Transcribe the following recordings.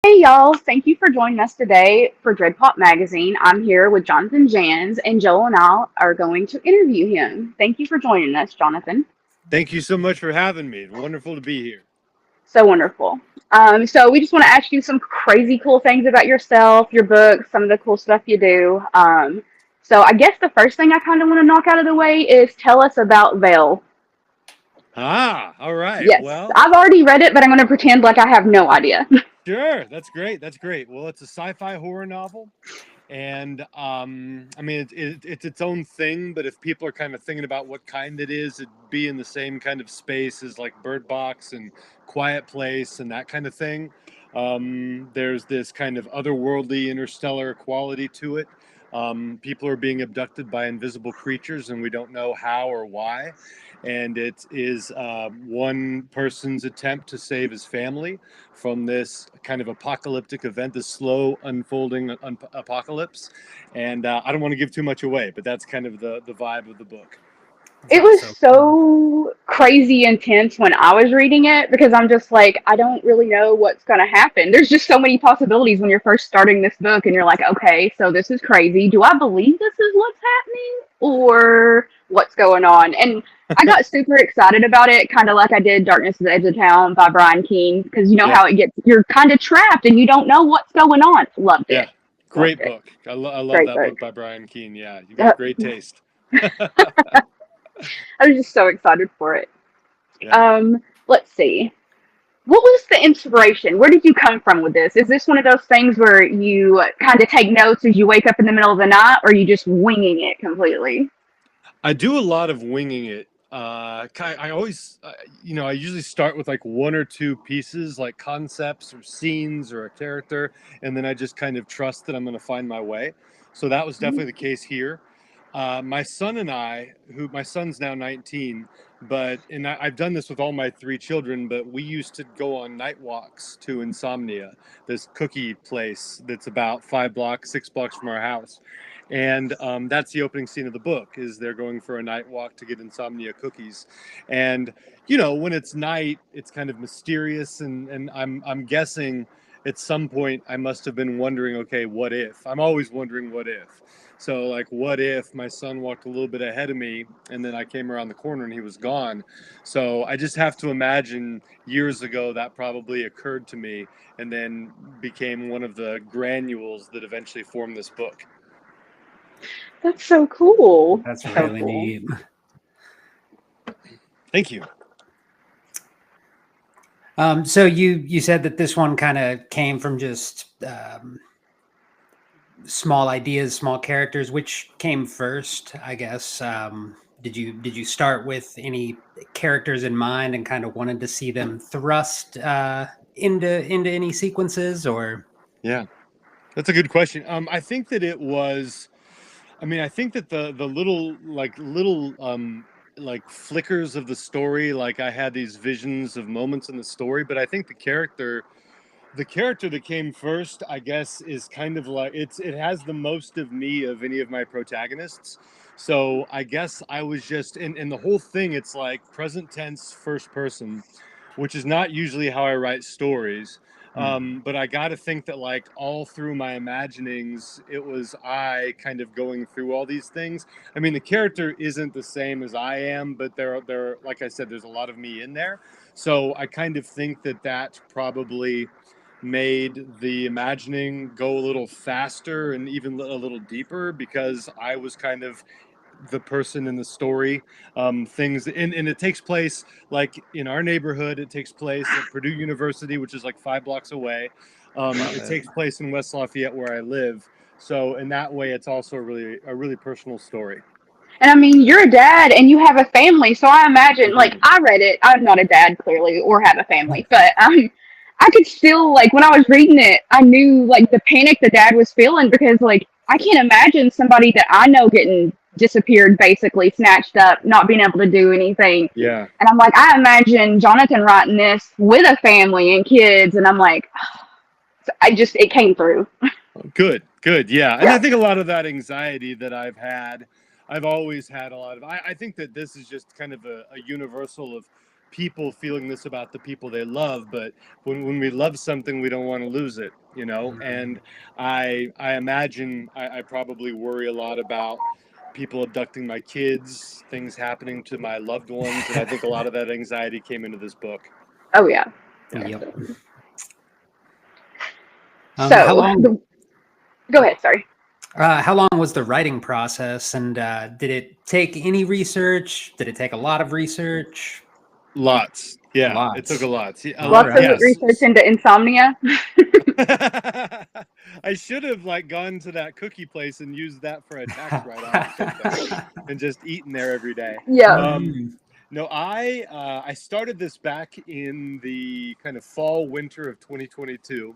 Hey y'all, thank you for joining us today for Dread Pop Magazine. I'm here with Johnathan Janz, and Joel and I are going to interview him. Thank you for joining us, Johnathan. Thank you so much for having me. Wonderful to be here. So wonderful. So we just want to ask you some crazy cool things about yourself, your book, some of the cool stuff you do. So I guess the first thing I kind of want to knock out of the way is tell us about Veil. All right. Yes, Well, I've already read it, but I'm going to pretend like I have no idea. sure. That's great. That's great. Well, it's a sci-fi horror novel, and I mean, it's its own thing. But if people are kind of thinking about what kind it is, it'd be in the same kind of space as like Bird Box and Quiet Place and that kind of thing. There's this kind of otherworldly, interstellar quality to it. People are being abducted by invisible creatures, and we don't know how or why. And it is one person's attempt to save his family from this kind of apocalyptic event, this slow unfolding apocalypse. And I don't want to give too much away, but that's kind of the vibe of the book. It Sounds was so fun. so crazy intense when I was reading it because I'm just like, I don't really know what's going to happen. There's just so many possibilities when you're first starting this book and you're like, okay, so this is crazy. Do I believe this is what's happening or what's going on? And I got super excited about it, kind of like I did Darkness at the Edge of Town by Brian Keene, because you know Yeah, how it gets, you're kind of trapped and you don't know what's going on. Loved it. yeah. Loved Great it. book. I love Great that book. book by Brian Keene. Yeah, you got Uh, great taste. I was just so excited for it. Yeah. Let's see. What was the inspiration? Where did you come from with this? Is this one of those things where you kind of take notes as you wake up in the middle of the night, or are you just winging it completely? I do a lot of winging it. I always, I usually start with like one or two pieces, like concepts or scenes or a character, and then I just kind of trust that I'm going to find my way. So that was definitely the case here. My son and I, who my son's now 19, I've done this with all my three children, but we used to go on night walks to Insomnia, this cookie place that's about 5 blocks, 6 blocks from our house. And that's the opening scene of the book is they're going for a night walk to get Insomnia cookies. And when it's night, it's kind of mysterious, and I'm guessing at some point I must have been wondering, okay, what if? I'm always wondering what if. So like, what if my son walked a little bit ahead of me and then I came around the corner and he was gone? So I just have to imagine years ago that probably occurred to me and then became one of the granules that eventually formed this book. That's so cool. That's So really cool. neat. Thank you. So you said that this one kind of came from just small ideas, small characters. Which came first, I guess? Did you start with any characters in mind and kind of wanted to see them thrust into any sequences, or? Yeah, that's a good question. I think that it was. I mean, I think that the little like flickers of the story, like I had these visions of moments in the story, but I think the character that came first, I guess, is kind of like it has the most of me of any of my protagonists. So I guess I was just in the whole thing. It's like present tense, first person, which is not usually how I write stories. But I got to think that like all through my imaginings, it was I kind of going through all these things. I mean, the character isn't the same as I am, but there, like I said, there's a lot of me in there. So I kind of think that probably made the imagining go a little faster and even a little deeper because I was kind of the person in the story. Things and it takes place like in our neighborhood. It takes place at Purdue University, which is like 5 blocks away. Love It it. takes place in West Lafayette where I live. So in that way, it's also a really personal story. And I mean, you're a dad and you have a family, so I imagine, like, Mhm. I read it. I'm not a dad, clearly, or have a family, but I could still, like, when I was reading it, I knew, like, the panic the dad was feeling because, like, I can't imagine somebody that I know getting disappeared, basically, snatched up, not being able to do anything. Yeah. And I'm like, I imagine Johnathan writing this with a family and kids, and I'm like, it came through. Good, good. Yeah. And I Yeah. think a lot of that anxiety that I've always had a lot of. I think that this is just kind of a universal of people feeling this about the people they love, but when we love something, we don't want to lose it, you know. And I imagine I probably worry a lot about people abducting my kids, things happening to my loved ones, and I think a lot of that anxiety came into this book. Oh yeah. Yep. So how long? Go ahead. Sorry. How long was the writing process, and did it take any research? Did it take a lot of research? Lots. Yeah, Lots. it took a lot. Lots of research into insomnia. I should have gone to that cookie place and used that for a tax write-off and just eaten there every day. Yeah. No, I started this back in the kind of fall winter of 2022,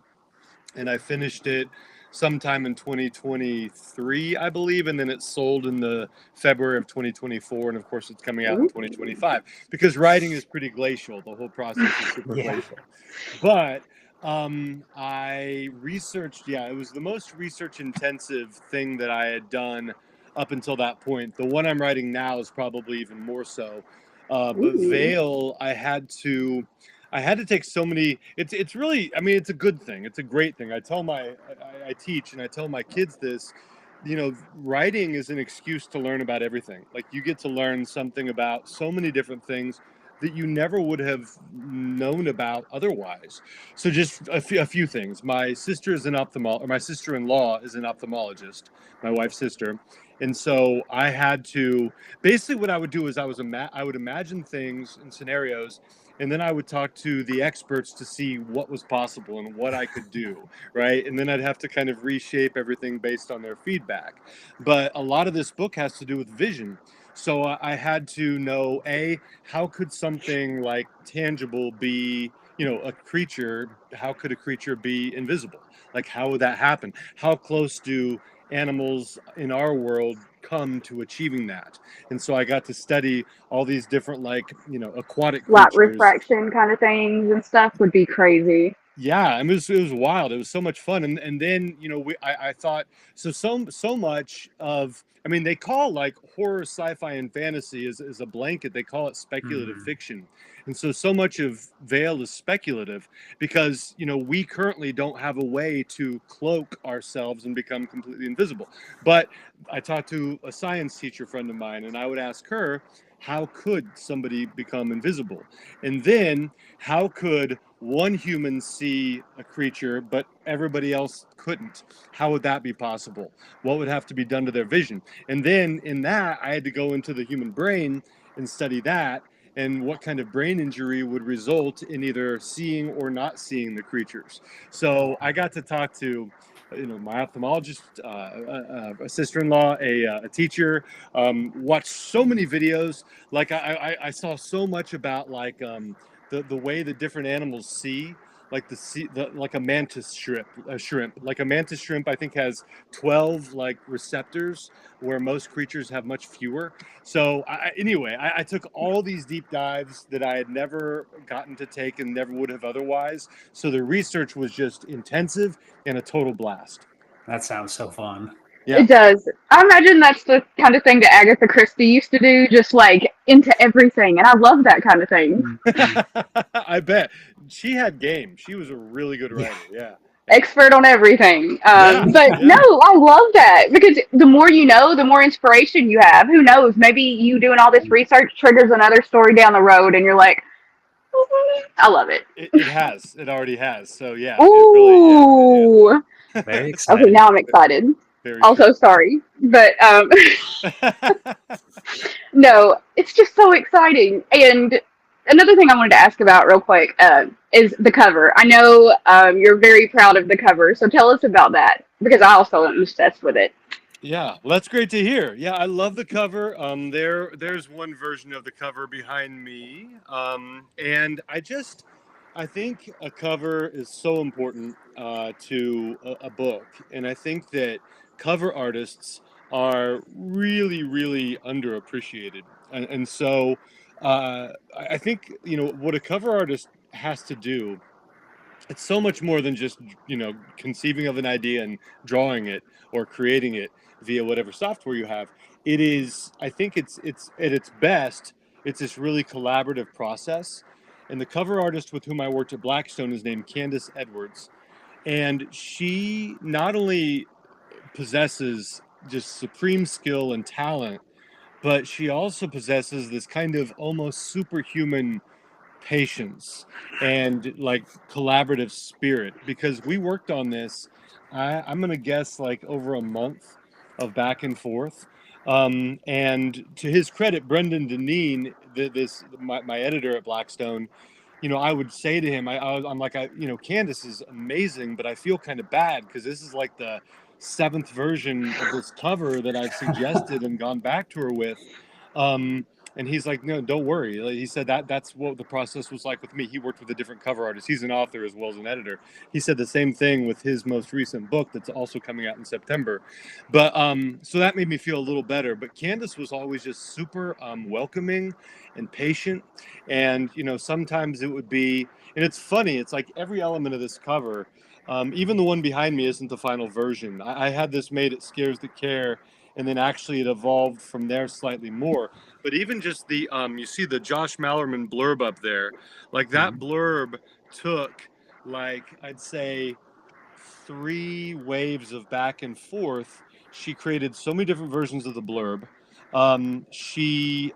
and I finished it sometime in 2023, I believe, and then it sold in the February of 2024, and of course it's coming out in 2025 because writing is pretty glacial. The whole process is super glacial. But I researched, it was the most research intensive thing that I had done up until that point. The one I'm writing now is probably even more so. But Veil, I had to take so many. It's really, I mean, it's a good thing. It's a great thing. I teach and I tell my kids this. You know, writing is an excuse to learn about everything. Like, you get to learn something about so many different things that you never would have known about otherwise. So just a few things. My sister is my sister-in-law is an ophthalmologist, my wife's sister. And so I had to, basically what I would do is I would imagine things and scenarios, and then I would talk to the experts to see what was possible and what I could do, right? And then I'd have to kind of reshape everything based on their feedback. But a lot of this book has to do with vision. So I had to know, how could something like tangible be, a creature, how could a creature be invisible? Like, how would that happen? How close do animals in our world come to achieving that? And so I got to study all these different, aquatic creatures. Light refraction kind of things and stuff would be crazy. Yeah, I mean, it was wild. It was so much fun. And then, I thought, so much of, I mean, they call horror, sci-fi, and fantasy is a blanket. They call it speculative fiction. And so much of Veil is speculative because, we currently don't have a way to cloak ourselves and become completely invisible. But I talked to a science teacher friend of mine, and I would ask her, how could somebody become invisible? And then how could one human see a creature, but everybody else couldn't? How would that be possible? What would have to be done to their vision? And then in that, I had to go into the human brain and study that, and what kind of brain injury would result in either seeing or not seeing the creatures. So I got to talk to my ophthalmologist, a sister-in-law, a teacher, watched so many videos. Like I saw so much about the way that different animals see, like a mantis shrimp. Like a mantis shrimp, I think, has 12 receptors, where most creatures have much fewer. So I took all these deep dives that I had never gotten to take and never would have otherwise. So the research was just intensive and a total blast. That sounds so fun. Yeah. It does. I imagine that's the kind of thing that Agatha Christie used to do, just into everything. And I love that kind of thing. I bet. She had game. She was a really good writer. Yeah. Expert on everything. No, I love that because the more you know, the more inspiration you have. Who knows? Maybe you doing all this research triggers another story down the road, and you're like, I love it. It has. It already has. So yeah. Ooh. Really, yeah. Very excited. Okay, now I'm excited. Very also, true. Sorry, but no, it's just so exciting. And another thing I wanted to ask about real quick is the cover. I know you're very proud of the cover, so tell us about that, because I also am obsessed with it. Yeah, well, that's great to hear. Yeah, I love the cover. There's one version of the cover behind me, and I think a cover is so important to a book, and I think that cover artists are really, really underappreciated, and so I think what a cover artist has to do. It's so much more than just conceiving of an idea and drawing it or creating it via whatever software you have. It is, I think it's at its best, it's this really collaborative process. And the cover artist with whom I worked at Blackstone is named Candace Edwards. And she not only possesses just supreme skill and talent, but she also possesses this kind of almost superhuman patience and like collaborative spirit, because we worked on this, I'm gonna guess like over a month of back and forth. And to his credit, Brendan Deneen, my editor at Blackstone, I would say to him, I'm like, Candace is amazing, but I feel kind of bad because this is like the 7th version of this cover that I've suggested and gone back to her with. And he's like, no, don't worry. Like, he said that's what the process was like with me. He worked with a different cover artist. He's an author as well as an editor. He said the same thing with his most recent book that's also coming out in September. But so that made me feel a little better. But Candace was always just super welcoming and patient. And, sometimes it would be, and it's funny, it's like every element of this cover, even the one behind me isn't the final version. I had this made at Scares the Care, and then actually it evolved from there slightly more. But even just the, you see the Josh Mallerman blurb up there, like that blurb took, like, I'd say 3 waves of back and forth. She created so many different versions of the blurb. She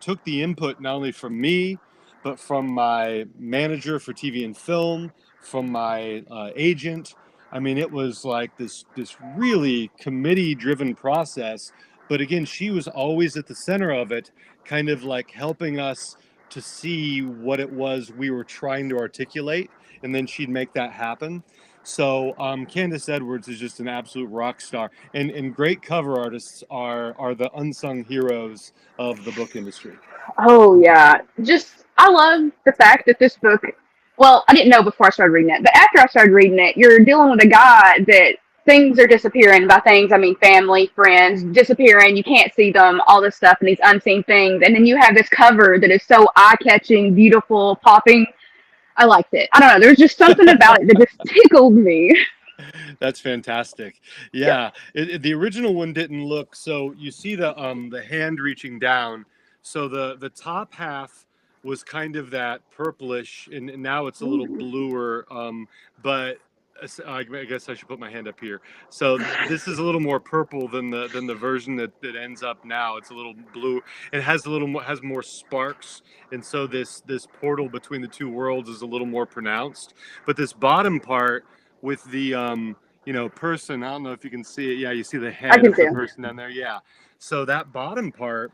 took the input not only from me, but from my manager for TV and film, from my agent. I mean, it was like this really committee-driven process. But again, she was always at the center of it, kind of like helping us to see what it was we were trying to articulate, and then she'd make that happen. So Candace Edwards is just an absolute rock star, and great cover artists are the unsung heroes of the book industry. Oh yeah, just I love the fact that this book. Well, I didn't know before I started reading it, but after I started reading it, you're dealing with a guy that things are disappearing. By things, I mean family, friends disappearing. You can't see them, all this stuff, and these unseen things. And then you have this cover that is so eye-catching, beautiful, popping. I liked it. I don't know. There's just something about it that just tickled me. That's fantastic. Yeah, the original one didn't look, so you see the hand reaching down. So the top half was kind of that purplish, and now it's a little bluer. But I guess I should put my hand up here. So this is a little more purple than the version that ends up now. It's a little blue. It has has more sparks, and so this portal between the two worlds is a little more pronounced. But this bottom part with the person, I don't know if you can see it. Yeah, you see the head of the person down there. Yeah. So that bottom part,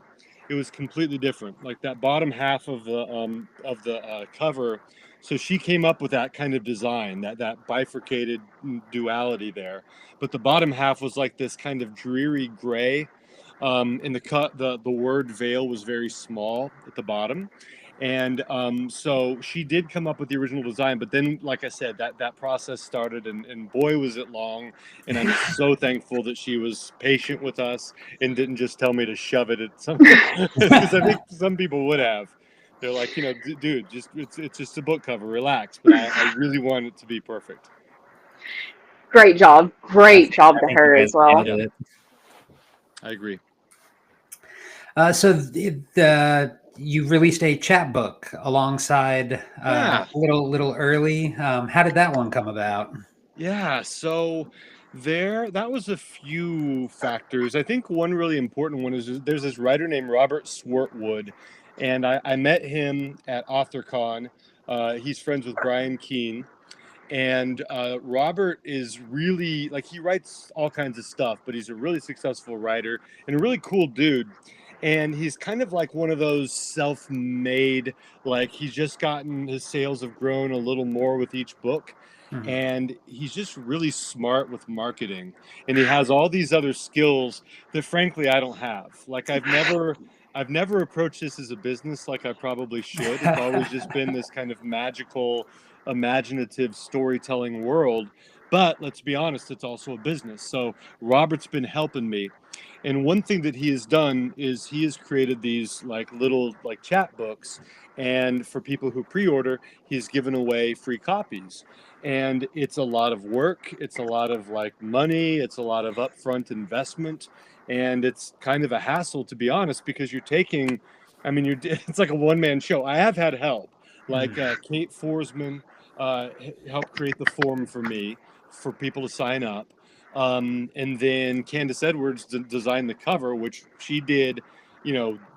it was completely different. Like that bottom half of the cover. So she came up with that kind of design, that bifurcated duality there. But the bottom half was like this kind of dreary gray. And the word veil was very small at the bottom. And so she did come up with the original design, but then, like I said, that process started, and boy, was it long. And I'm so thankful that she was patient with us and didn't just tell me to shove it at something, because I think some people would have. They're like, dude, it's just a book cover, relax. But I really want it to be perfect. Great job to her as well. I agree. So you released a chapbook alongside a little early. How did that one come about? Yeah, so that was a few factors. I think one really important one is there's this writer named Robert Swartwood, and I met him at AuthorCon. He's friends with Brian Keene. And Robert is really, like, he writes all kinds of stuff, but he's a really successful writer and a really cool dude. And he's kind of like one of those self-made, like he's just gotten, his sales have grown a little more with each book. Mm-hmm. And he's just really smart with marketing. And he has all these other skills that frankly I don't have. Like I've never approached this as a business like I probably should. It's always just been this kind of magical, imaginative storytelling world. But let's be honest, it's also a business. So Robert's been helping me. And one thing that he has done is he has created these like little like chat books. And for people who pre-order, he's given away free copies. And it's a lot of work. It's a lot of like money. It's a lot of upfront investment. And it's kind of a hassle, to be honest, because you're taking I mean, it's like a one-man show. I have had help, like Kate Forsman helped create the form for me for people to sign up, and then Candace Edwards designed the cover, which she did,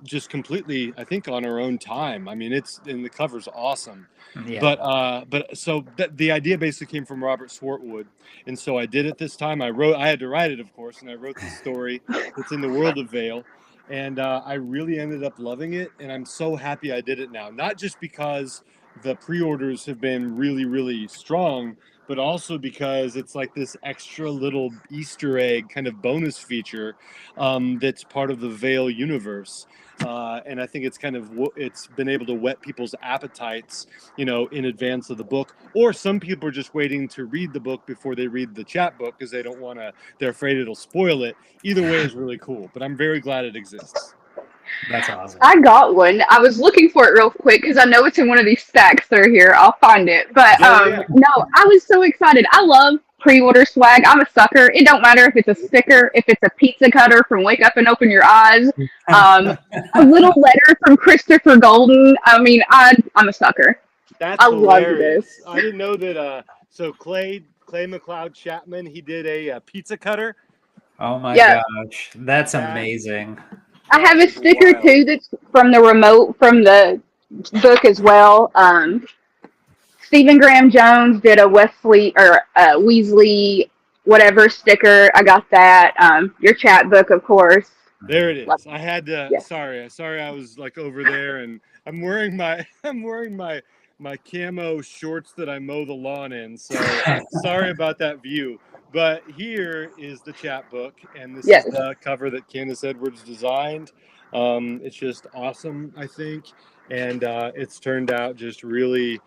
just completely, I think, on her own time. I mean, and the cover's awesome. Yeah. But so the idea basically came from Robert Swartwood, and so I did it this time. I had to write it, of course, and I wrote the story that's in the world of Vale. And I really ended up loving it, and I'm so happy I did it now. Not just because the pre-orders have been really, really strong, but also because it's like this extra little Easter egg kind of bonus feature that's part of the Vale universe. And I think it's it's been able to whet people's appetites, in advance of the book. Or some people are just waiting to read the book before they read the chat book because they're afraid it'll spoil it. Either way is really cool, but I'm very glad it exists. That's awesome. I got one. I was looking for it real quick because I know it's in one of these stacks that are here. I'll find it. But no, I was so excited. I love pre-order swag. I'm a sucker. It don't matter if it's a sticker, if it's a pizza cutter from Wake Up and Open Your Eyes, a little letter from Christopher Golden. I mean, I'm a sucker. That's hilarious. Love this. I didn't know that. So Clay McLeod Chapman, he did a pizza cutter. Oh my gosh, that's amazing. I have a sticker too that's from the remote from the book as well. Stephen Graham Jones did a Weasley whatever sticker. I got that. Your chat book, of course. There it is. I had to. Yeah. Sorry, I was like over there, and I'm wearing my camo shorts that I mow the lawn in. So sorry about that view. But here is the chat book, and this is the cover that Candace Edwards designed. It's just awesome, I think, and it's turned out just really.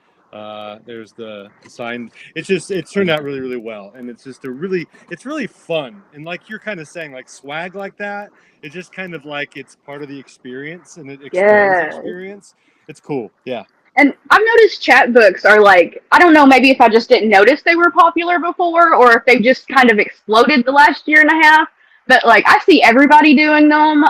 There's the sign. It's turned out really, really well, and it's really fun. And like you're kind of saying, like swag like that, it's just kind of like it's part of the experience, and it expands the experience. It's cool, yeah. And I've noticed chat books are like, I don't know, maybe if I just didn't notice they were popular before, or if they've just kind of exploded the last year and a half. But like, I see everybody doing them.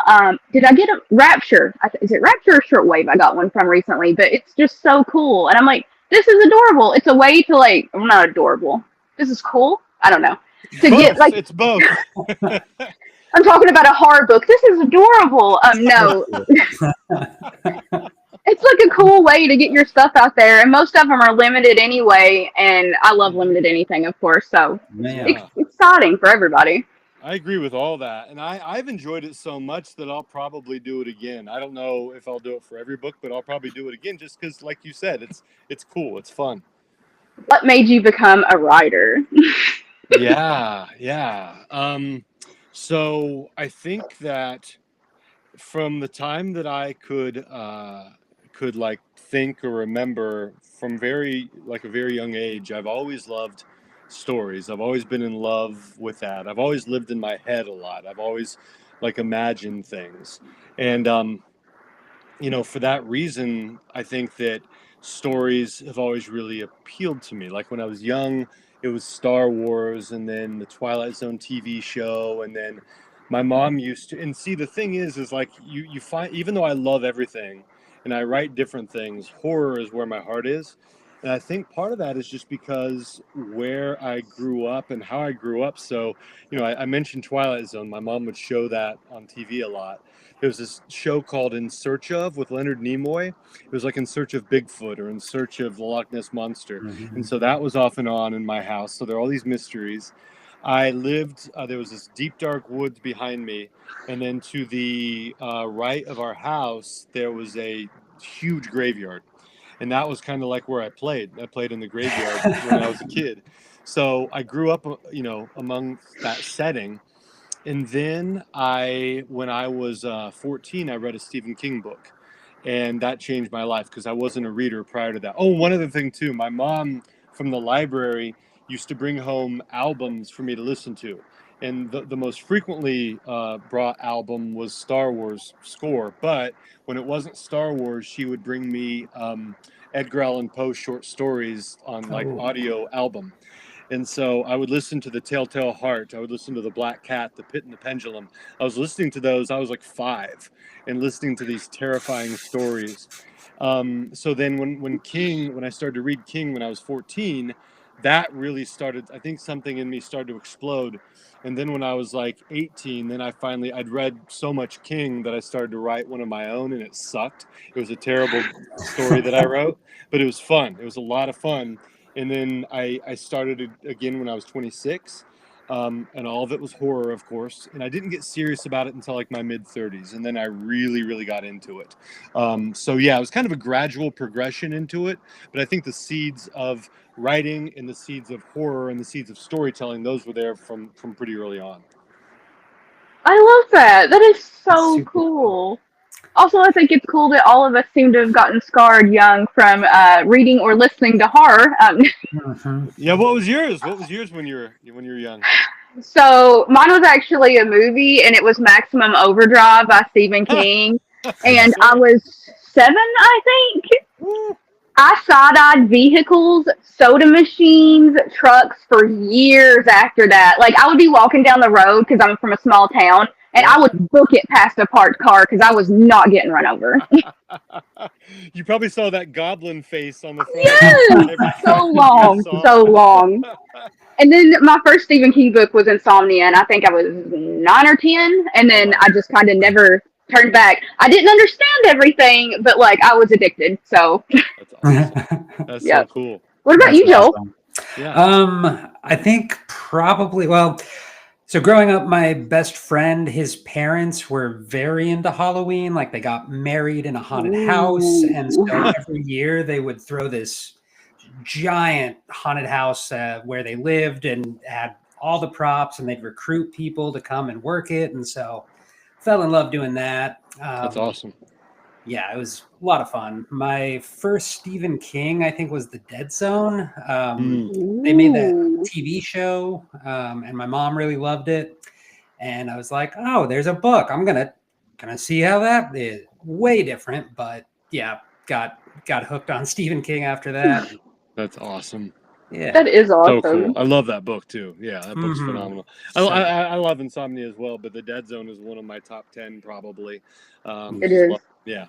Did I get a Rapture? Is it Rapture or Shortwave? I got one from recently, but it's just so cool. And I'm like, this is adorable. It's a way to like, I'm not adorable. This is cool. I don't know. To both. Get like, it's both. I'm talking about a hard book. This is adorable. No. It's like a cool way to get your stuff out there, and most of them are limited anyway, and I love limited anything, of course, so it's exciting for everybody. I agree with all that, and I've enjoyed it so much that I'll probably do it again. I don't know if I'll do it for every book, but I'll probably do it again just because, like you said, it's cool, it's fun. What made you become a writer? Yeah. So I think that from the time that I could like think or remember from a very young age, I've always loved stories. I've always been in love with that. I've always lived in my head a lot. I've always like imagined things. And for that reason, I think that stories have always really appealed to me. Like when I was young, it was Star Wars, and then the Twilight Zone TV show, and then my mom used to, and see, the thing is like you find, even though I love everything and I write different things, horror is where my heart is. And I think part of that is just because where I grew up and how I grew up. So, I mentioned Twilight Zone. My mom would show that on TV a lot. There was this show called In Search Of with Leonard Nimoy. It was like In Search of Bigfoot or In Search of the Loch Ness Monster. Mm-hmm. And so that was off and on in my house. So there are all these mysteries. I lived, there was this deep, dark woods behind me. And then to the right of our house, there was a huge graveyard. And that was kind of like where I played. I played in the graveyard when I was a kid. So I grew up, among that setting. And then when I was 14, I read a Stephen King book. And that changed my life because I wasn't a reader prior to that. Oh, one other thing, too. My mom from the library used to bring home albums for me to listen to. And the most frequently brought album was Star Wars score. But when it wasn't Star Wars, she would bring me Edgar Allan Poe short stories on audio album. And so I would listen to The Telltale Heart. I would listen to The Black Cat, The Pit and the Pendulum. I was listening to those. I was like 5 and listening to these terrifying stories. So then when I started to read King when I was 14, that really started, I think something in me started to explode. And then when I was like 18, then I'd read so much King that I started to write one of my own, and it sucked. It was a terrible story that I wrote, but it was fun. It was a lot of fun. And then I started again when I was 26. And all of it was horror, of course. And I didn't get serious about it until like my mid-30s. And then I really, really got into it. So yeah, it was kind of a gradual progression into it. But I think the seeds of writing and the seeds of horror and the seeds of storytelling, those were there from pretty early on. I love that. That is so Super cool. Also, I think it's cool that all of us seem to have gotten scarred young from reading or listening to horror. Yeah, what was yours? What was yours when you were young? So mine was actually a movie, and it was Maximum Overdrive by Stephen King. And I was 7, I think. Woo. I side-eyed vehicles, soda machines, trucks for years after that. Like, I would be walking down the road because I'm from a small town, and I would book it past a parked car because I was not getting run over. You probably saw that goblin face on the front. Yes! So long, so long. And then my first Stephen King book was Insomnia, and I think I was 9 or 10, and then I just kind of never turned back. I didn't understand everything, but, like, I was addicted, so. That's awesome. That's so cool. What about you, Joel? Awesome. Yeah. I think probably, so growing up, my best friend, his parents were very into Halloween. Like, they got married in a haunted house, and so every year they would throw this giant haunted house where they lived and had all the props, and they'd recruit people to come and work it. And so fell in love doing that. That's awesome. Yeah, it was a lot of fun. My first Stephen King, I think, was The Dead Zone. They made that TV show, and my mom really loved it. And I was like, oh, there's a book. I'm gonna see how that is. Way different, but yeah, got hooked on Stephen King after that. That's awesome. Yeah, that is awesome. So cool. I love that book too. Yeah, that book's phenomenal. I love Insomnia as well, but The Dead Zone is one of my top 10 probably. It is. Yeah.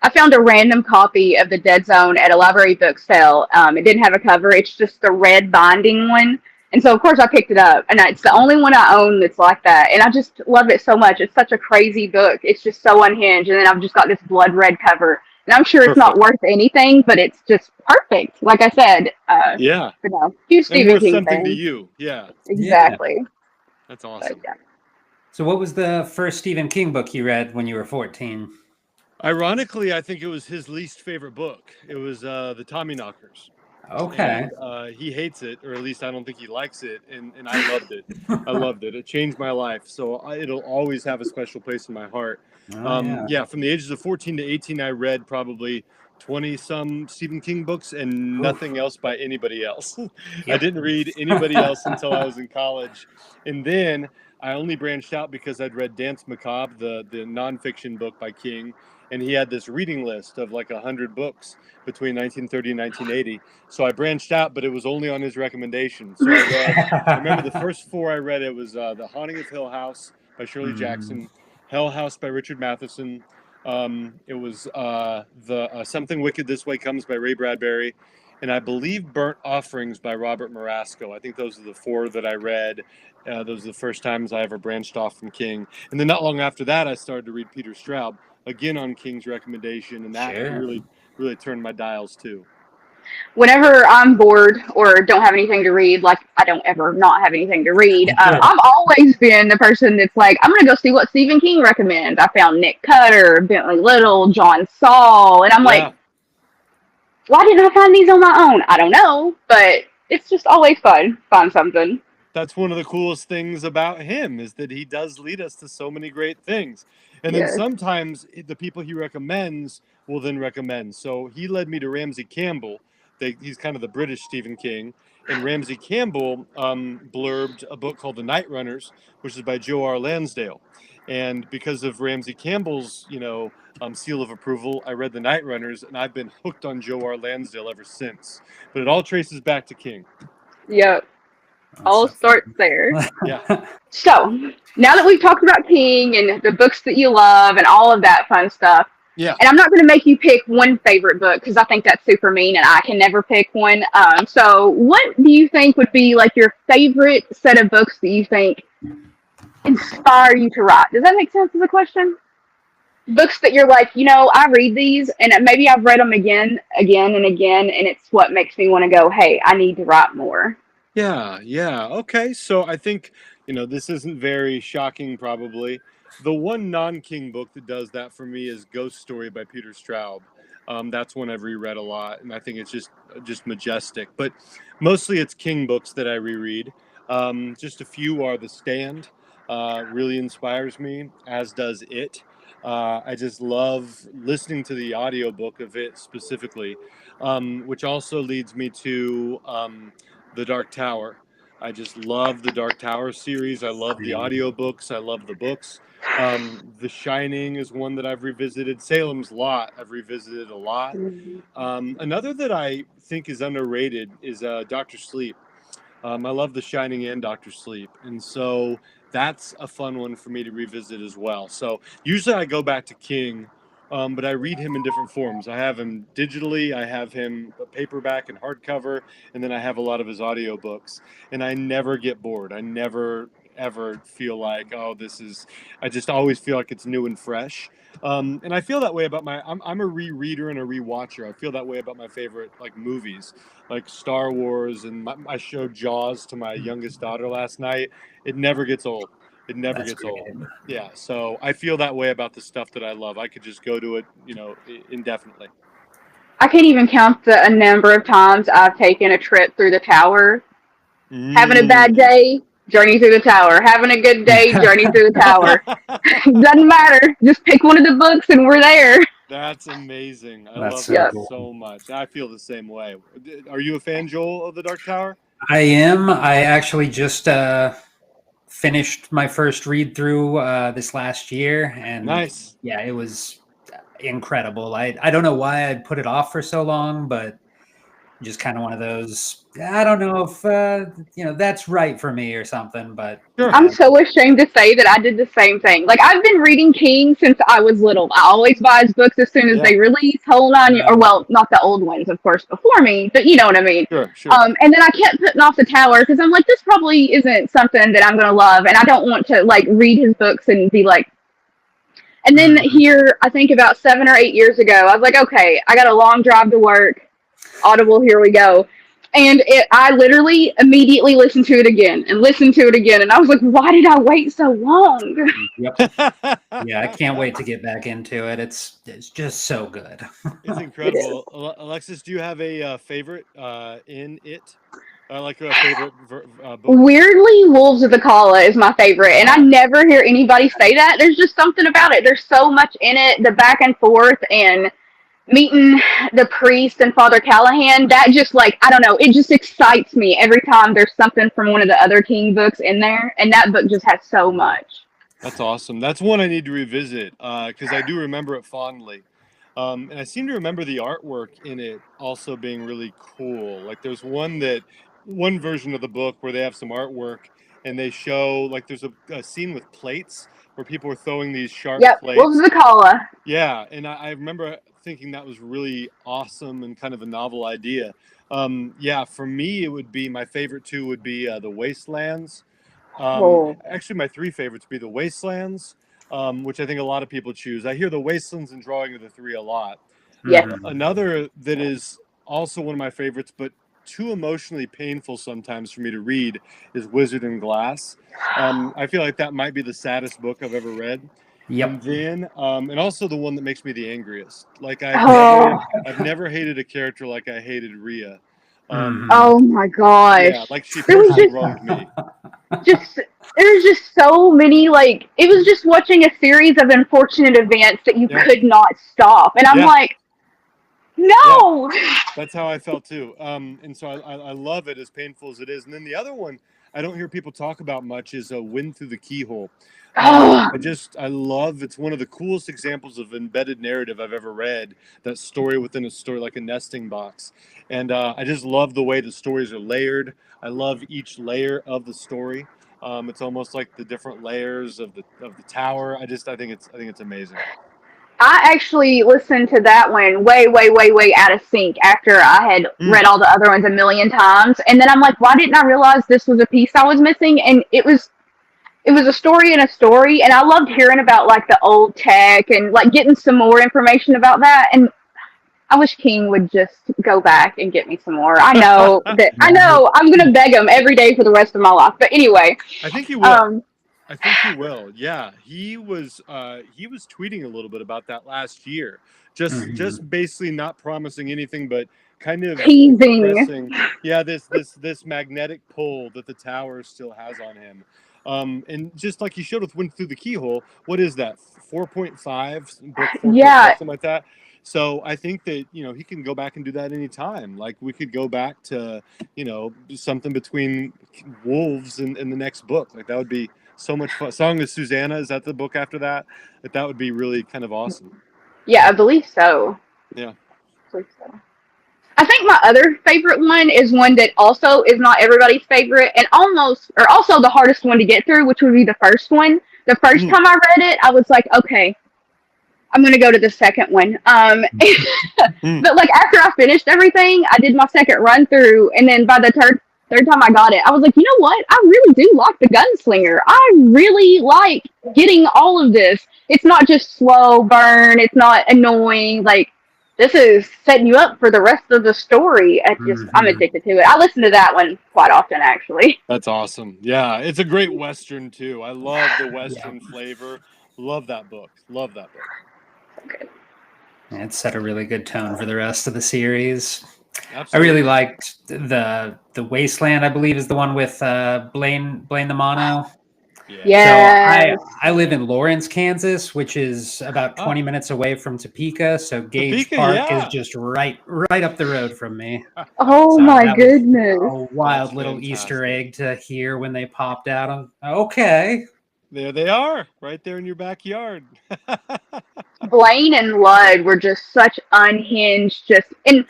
I found a random copy of The Dead Zone at a library book sale. It didn't have a cover. It's just the red binding one. And so, of course, I picked it up. And it's the only one I own that's like that. And I just love it so much. It's such a crazy book. It's just so unhinged. And then I've just got this blood red cover. And I'm sure it's not worth anything, but it's just perfect. Like I said. Yeah. You know, huge Stephen King something fan. to you. Yeah. Exactly. Yeah. That's awesome. But, yeah. So what was the first Stephen King book you read when you were 14? Ironically, I think it was his least favorite book. It was The Tommyknockers. Okay. And, he hates it, or at least I don't think he likes it, and I loved it. I loved it. It changed my life, so it'll always have a special place in my heart. Yeah, from the ages of 14 to 18, I read probably 20-some Stephen King books and nothing else by anybody else. I didn't read anybody else until I was in college. And then I only branched out because I'd read Dance Macabre, the nonfiction book by King, and he had this reading list of like 100 books between 1930 and 1980. So I branched out, but it was only on his recommendation. So I remember the first 4 I read, it was The Haunting of Hill House by Shirley Jackson, Hell House by Richard Matheson. It was the Something Wicked This Way Comes by Ray Bradbury, and I believe Burnt Offerings by Robert Marasco. I think those are the 4 that I read. Those are the first times I ever branched off from King. And then not long after that, I started to read Peter Straub, again on King's recommendation, and that really turned my dials too. Whenever I'm bored or don't have anything to read, like I don't ever not have anything to read, I've always been the person that's like, I'm going to go see what Stephen King recommends. I found Nick Cutter, Bentley Little, John Saul, and I'm like, why didn't I find these on my own? I don't know, but it's just always fun. Find something. That's one of the coolest things about him, is that he does lead us to so many great things. And then sometimes the people he recommends will then recommend. So he led me to Ramsey Campbell. He's kind of the British Stephen King. And Ramsey Campbell blurbed a book called The Night Runners, which is by Joe R. Lansdale. And because of Ramsey Campbell's, seal of approval. I read The Night Runners, and I've been hooked on Joe R. Lansdale ever since. But it all traces back to King. Yep. All starts there. Yeah. So, now that we've talked about King and the books that you love and all of that fun stuff, Yeah. and I'm not going to make you pick one favorite book because I think that's super mean and I can never pick one. So, what do you think would be like your favorite set of books that you think inspire you to write? Does that make sense as a question? Books that you're like, I read these and maybe I've read them again and again, and it's what makes me want to go, hey, I need to write more. Yeah. Okay, so I think, this isn't very shocking probably. The one non-King book that does that for me is Ghost Story by Peter Straub. That's one I've reread a lot, and I think it's just majestic. But mostly it's King books that I reread. Just a few are The Stand, really inspires me, as does It. I just love listening to the audiobook of it specifically, which also leads me to The Dark Tower. I just love the Dark Tower series. I love the audiobooks. I love the books. The Shining is one that I've revisited. Salem's Lot I've revisited a lot. Another that I think is underrated is Dr. Sleep. I love The Shining and Dr. Sleep. And so that's a fun one for me to revisit as well. So usually I go back to King, but I read him in different forms. I have him digitally, I have him paperback and hardcover, and then I have a lot of his audiobooks. And I never get bored. I never ever feel like, I just always feel like it's new and fresh. And I feel that way about I'm a rereader and a rewatcher. I feel that way about my favorite movies, like Star Wars, and I showed Jaws to my youngest daughter last night. It never gets old. It never gets old. Yeah, so I feel that way about the stuff that I love. I could just go to it, indefinitely. I can't even count the number of times I've taken a trip through the tower. Having a bad day, journey through the tower. Having a good day, journey through the tower. Doesn't matter. Just pick one of the books and we're there. That's amazing. I That's love that cool. so much. I feel the same way. Are you a fan, Joel, of The Dark Tower? I am. I actually just finished my first read through this last year, and Nice. Yeah, it was incredible. I don't know why I put it off for so long, but just kind of one of those. I don't know if that's right for me or something, but Sure. I'm so ashamed to say that I did the same thing. Like, I've been reading King since I was little. I always buy his books as soon as they release. Hold on, or well, not the old ones, of course, before me, but you know what I mean. Sure. And then I kept putting off The Tower because I'm like, this probably isn't something that I'm gonna love, and I don't want to read his books and be like. And then here, I think about 7 or 8 years ago, I was like, okay, I got a long drive to work. Audible, here we go. And I literally immediately listened to it again, and I was like, why did I wait so long? Yep. Yeah, I can't wait to get back into it. It's just so good. It's incredible. Alexis, do you have a favorite in it? Like a favorite book? Weirdly, Wolves of the Kala is my favorite, and I never hear anybody say that. There's just something about it. There's so much in it, the back and forth, and meeting the priest and Father Callahan, that just I don't know, it just excites me every time there's something from one of the other King books in there, and that book just has so much. That's awesome. That's one I need to revisit because I do remember it fondly. And I seem to remember the artwork in it also being really cool. Like there's one version of the book where they have some artwork and they show there's a scene with plates where people are throwing these sharp plates. Wolves of the Kala. Yeah, and I remember thinking that was really awesome and kind of a novel idea. For me, it would be my favorite two would be The Wastelands. Actually, my three favorites would be The Wastelands, which I think a lot of people choose. I hear The Wastelands and Drawing of the Three a lot. Yeah. Another that is also one of my favorites, but too emotionally painful sometimes for me to read, is Wizard and Glass. I feel like that might be the saddest book I've ever read. Yep. And then, and also the one that makes me the angriest. I've never hated a character like I hated Rhea. Oh my gosh! Yeah, like she personally wronged me. There's just so many. It was just watching a series of unfortunate events that you could not stop, and I'm like, no. Yeah. That's how I felt too. And so I love it, as painful as it is. And then the other one I don't hear people talk about much is Wind Through the Keyhole. Oh, I love, it's one of the coolest examples of embedded narrative I've ever read, that story within a story, like a nesting box. And I just love the way the stories are layered. I love each layer of the story. It's almost like the different layers of the tower. I think it's amazing. I actually listened to that one way, way, way, way out of sync after I had Mm. read all the other ones a million times, and then I'm like, why didn't I realize this was a piece I was missing? And it was a story in a story, and I loved hearing about like the old tech and like getting some more information about that. And I wish King would just go back and get me some more. I know I'm gonna beg him every day for the rest of my life. But anyway, I think he will. um, I think he will. Yeah, he was tweeting a little bit about that last year. Just basically not promising anything, but kind of teasing. expressing, yeah, this magnetic pull that the tower still has on him. And just like you showed with Wind Through the Keyhole, what is that? 4.5, book 4.5, Yeah, something like that. So I think that, he can go back and do that anytime. Like we could go back to, something between wolves in the next book. Like that would be so much fun. Song of Susanna, is that the book after that? That would be really kind of awesome. yeah, I believe so. Yeah. I think my other favorite one is one that also is not everybody's favorite and also the hardest one to get through, which would be the first one. The first time I read it, I was like, okay, I'm going to go to the second one. But like after I finished everything, I did my second run through, and then by the third time I got it, I was like, you know what? I really do like the gunslinger. I really like getting all of this. It's not just slow burn. It's not annoying. Like this is setting you up for the rest of the story. I'm addicted to it. I listen to that one quite often, actually. That's awesome. Yeah, it's a great Western too. I love the Western flavor. Love that book. Love that book. Okay. It set a really good tone for the rest of the series. Absolutely. I really liked the Wasteland. I believe is the one with Blaine the Mono. Yeah. So I live in Lawrence, Kansas, which is about 20 minutes away from Topeka. So Gage Park is just right up the road from me. Oh so my goodness! A wild little Easter egg to hear when they popped out. Okay. There they are, right there in your backyard. Blaine and Ludd were just such unhinged, and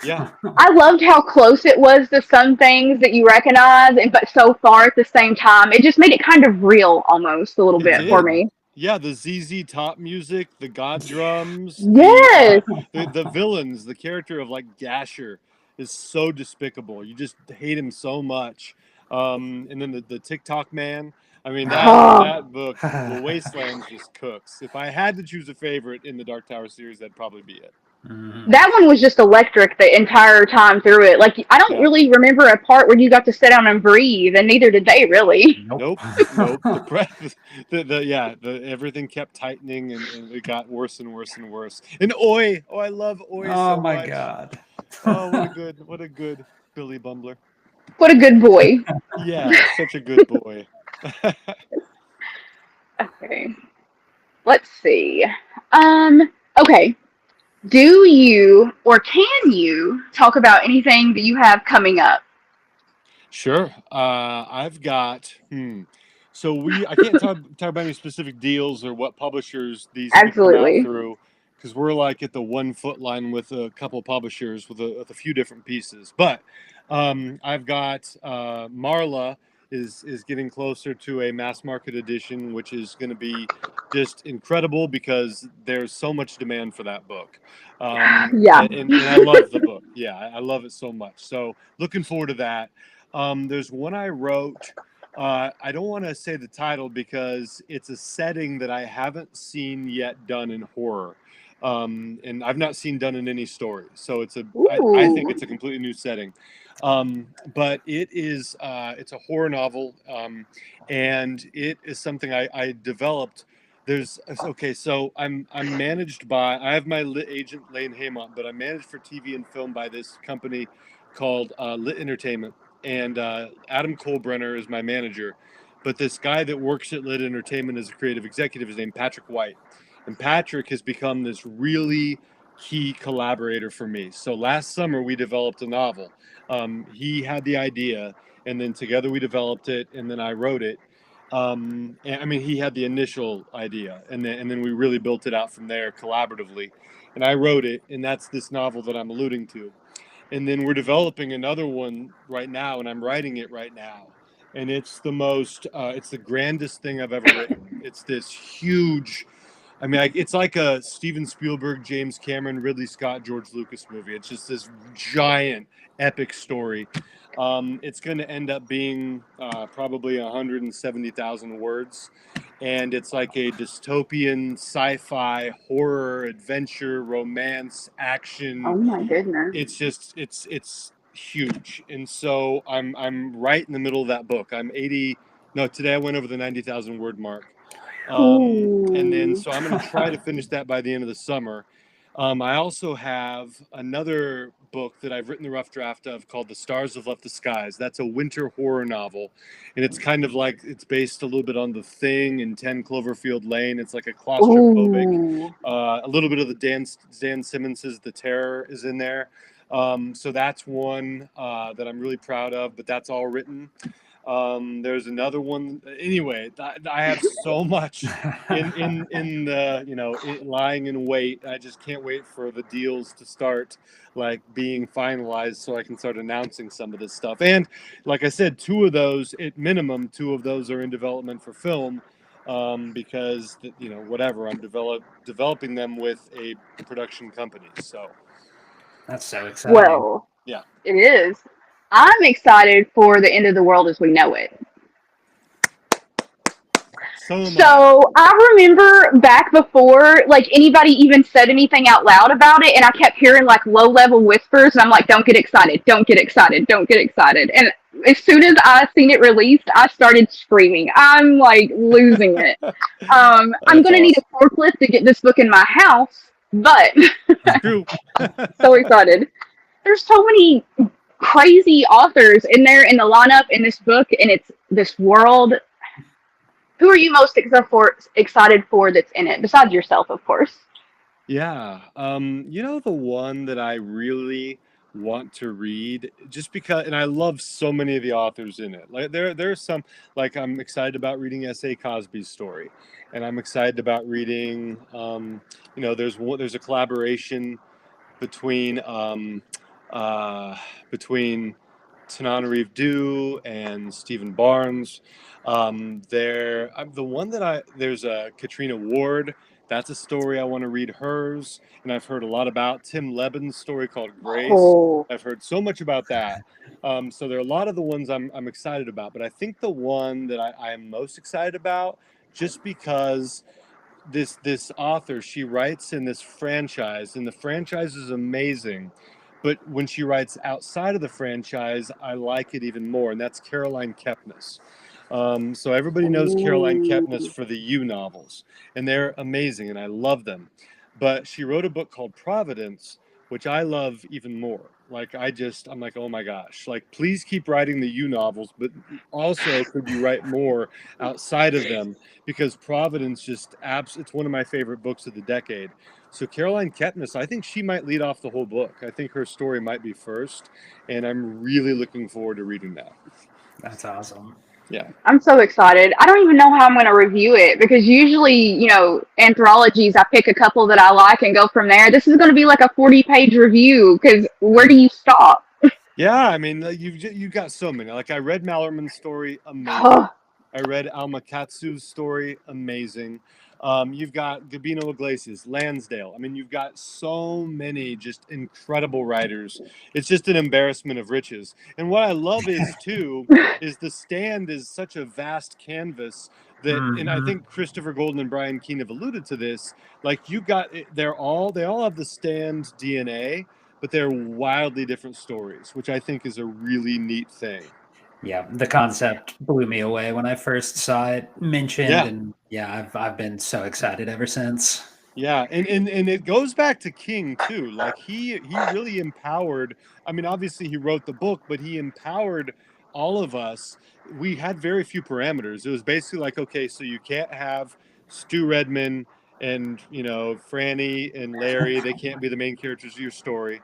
I loved how close it was to some things that you recognize, but so far at the same time, it just made it kind of real almost a little bit for me. Yeah, the ZZ Top music, the God drums. Yes. The villains, the character of like Gasher is so despicable. You just hate him so much. And then the TikTok man. I mean, that book, The Wasteland, just cooks. If I had to choose a favorite in the Dark Tower series, that'd probably be it. That one was just electric the entire time through it. Like, I don't really remember a part where you got to sit down and breathe, and neither did they really. Nope. Everything kept tightening, and it got worse and worse and worse. And Oi, I love Oi so much. Oh my God! Oh, what a good Billy Bumbler. What a good boy. Yeah, such a good boy. Okay. Let's see. Okay. Do you or can you talk about anything that you have coming up? Sure. I've got So I can't talk about any specific deals or what publishers these come out through, because we're like at the 1 foot line with a couple publishers with a few different pieces. But I've got Marla is getting closer to a mass market edition, which is going to be just incredible because there's so much demand for that book. And I love the book. Yeah, I love it so much. So looking forward to that. There's one I wrote. I don't want to say the title because it's a setting that I haven't seen yet done in horror. And I've not seen done in any story. So I think it's a completely new setting. But it's a horror novel. And it is something I developed. So I'm managed by, I have my lit agent Lane Haymont, but I'm managed for TV and film by this company called Lit Entertainment. And Adam Kolbrenner is my manager. But this guy that works at Lit Entertainment as a creative executive is named Patrick White. And Patrick has become this really key collaborator for me. So last summer we developed a novel. He had the idea, and then together we developed it, and then I wrote it. And I mean, he had the initial idea, and then we really built it out from there collaboratively. And I wrote it, and that's this novel that I'm alluding to. And then we're developing another one right now, and I'm writing it right now. And it's it's the grandest thing I've ever written. It's this huge, I mean, it's like a Steven Spielberg, James Cameron, Ridley Scott, George Lucas movie. It's just this giant, epic story. It's going to end up being probably 170,000 words. And it's like a dystopian, sci-fi, horror, adventure, romance, action. Oh my goodness. It's just it's huge. And so I'm right in the middle of that book. I'm 80. No, today I went over the 90,000 word mark. And then so I'm going to try to finish that by the end of the summer. I also have another book that I've written the rough draft of called The Stars Have Left the Skies. That's a winter horror novel. And it's kind of like, it's based a little bit on The Thing and 10 Cloverfield Lane. It's like a claustrophobic, a little bit of the Dan Simmons's The Terror is in there. So that's one that I'm really proud of, but that's all written. There's another one. Anyway, I have so much in the lying in wait. I just can't wait for the deals to start like being finalized so I can start announcing some of this stuff. And like I said, two of those at minimum, two of those are in development for film. Because whatever, I'm developing them with a production company. So that's so exciting. Well, yeah, it is. I'm excited for the end of the world as we know it. So I remember back before, like, anybody even said anything out loud about it, and I kept hearing like low-level whispers, and I'm like, "Don't get excited! Don't get excited! Don't get excited!" And as soon as I seen it released, I started screaming. I'm like losing it. I'm gonna need a forklift to get this book in my house, but true. So excited. There's so many crazy authors in there in the lineup in this book, and it's this world. Who are you most excited for that's in it, besides yourself, of course? Yeah, the one that I really want to read, just because, and I love so many of the authors in it. Like there's some, like I'm excited about reading S.A. Cosby's story, and I'm excited about reading. There's a collaboration between between Tananarive Due and Stephen Barnes. The one that there's a Katrina Ward. That's a story I want to read hers, and I've heard a lot about Tim Lebbon's story called Grace. Oh. I've heard so much about that. So there are a lot of the ones I'm excited about, but I think the one that I am most excited about, just because this author, she writes in this franchise, and the franchise is amazing. But when she writes outside of the franchise, I like it even more, and that's Caroline Kepnes. So everybody knows Caroline Kepnes for the You novels, and they're amazing, and I love them. But she wrote a book called Providence, which I love even more. Like I'm like, oh my gosh, like please keep writing the You novels, but also could you write more outside of them? Because Providence it's one of my favorite books of the decade. So Caroline Kepnes, I think she might lead off the whole book. I think her story might be first, and I'm really looking forward to reading that. That's awesome. Yeah. I'm so excited. I don't even know how I'm going to review it, because usually, anthologies, I pick a couple that I like and go from there. This is going to be like a 40-page review, because where do you stop? Yeah, I mean, you've got so many. Like I read Mallerman's story, amazing. I read Alma Katsu's story, amazing. You've got Gabino Iglesias, Lansdale. I mean, you've got so many just incredible writers. It's just an embarrassment of riches. And what I love is The Stand is such a vast canvas that, and I think Christopher Golden and Brian Keene have alluded to this. Like they all have The Stand DNA, but they're wildly different stories, which I think is a really neat thing. Yeah, the concept blew me away when I first saw it mentioned, and I've been so excited ever since. Yeah, and it goes back to King too. Like he really empowered. I mean, obviously he wrote the book, but he empowered all of us. We had very few parameters. It was basically like, okay, so you can't have Stu Redman and Franny and Larry. They can't be the main characters of your story.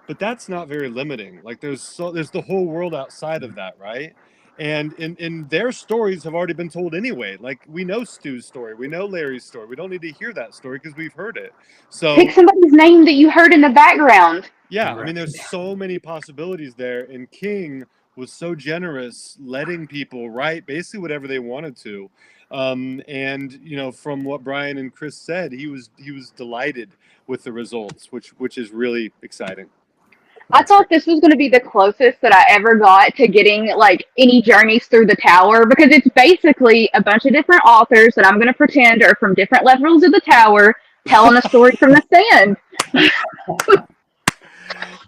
But that's not very limiting. Like there's the whole world outside of that, right? And their stories have already been told anyway. Like, we know Stu's story, we know Larry's story. We don't need to hear that story because we've heard it. So Pick somebody's name that you heard in the background. yeah, I Right. mean, there's so many possibilities there, and King was so generous, letting people write basically whatever they wanted to. And from what Brian and Chris said, he was delighted with the results, which is really exciting. I That's thought great. this was going to be the closest that I ever got to getting like any journeys through the tower, because it's basically a bunch of different authors that I'm going to pretend are from different levels of the tower telling a story from the sand.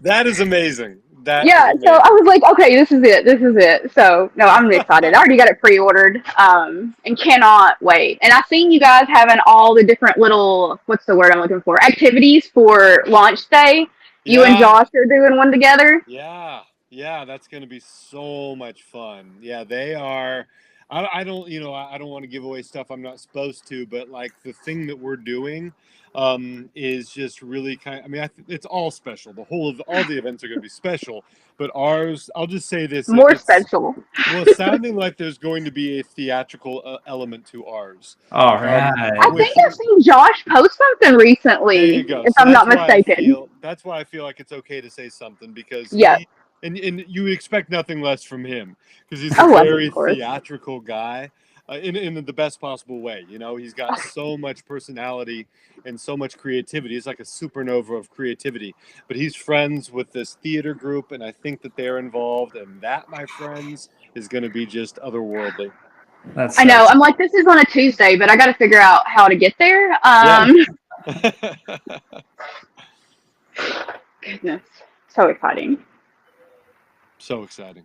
That is amazing. Yeah, so I was like, okay, this is it. This is it. So, no, I'm excited. I already got it pre-ordered, and cannot wait. And I've seen you guys having all the different little, what's the word I'm looking for, activities for launch day. You and Yeah. Josh are doing one together. Yeah, that's going to be so much fun. Yeah, they are. I don't, I don't want to give away stuff I'm not supposed to, but like the thing that we're doing is just really kind of, I mean, it's all special. All the events are going to be special, but ours, I'll just say this, More special. well, it's sounding like there's going to be a theatrical element to ours. All I right. think I've seen Josh post something There you recently, go. if So I'm not mistaken. that's why I feel like it's okay to say something, because Yes. and you expect nothing less from him, because he's a Oh, very of course. theatrical guy, in the best possible way. He's got so much personality and so much creativity. He's like a supernova of creativity. But he's friends with this theater group, and I think that they're involved, and that, my friends, is going to be just otherworldly. That's I know. I'm like, this is on a Tuesday, but I got to figure out how to get there. Yeah. Goodness, so exciting. So exciting.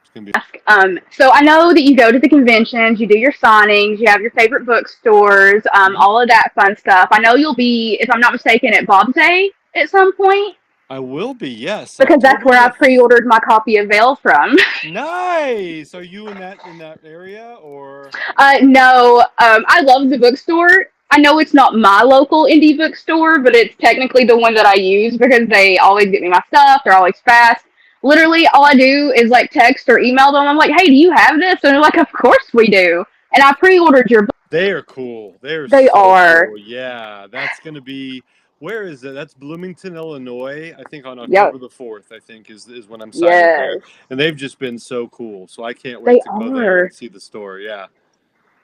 It's going to be. So I know that you go to the conventions, you do your signings, you have your favorite bookstores, all of that fun stuff. I know you'll be, if I'm not mistaken, at Bob's Day at some point. I will be, yes. Because that's where I pre-ordered my copy of Veil from. Nice. Are you in that area, or? No, I love the bookstore. I know it's not my local indie bookstore, but it's technically the one that I use because they always get me my stuff. They're always fast. Literally, all I do is like text or email them. I'm like, hey, do you have this? And they're like, of course we do. And I pre-ordered your book. They are cool. They so are. Cool. Yeah, that's going to be, where is it? That's Bloomington, Illinois. I think on October the 4th, I think is when I'm signing there. And they've just been so cool. So I can't wait to go there and see the store. Yeah.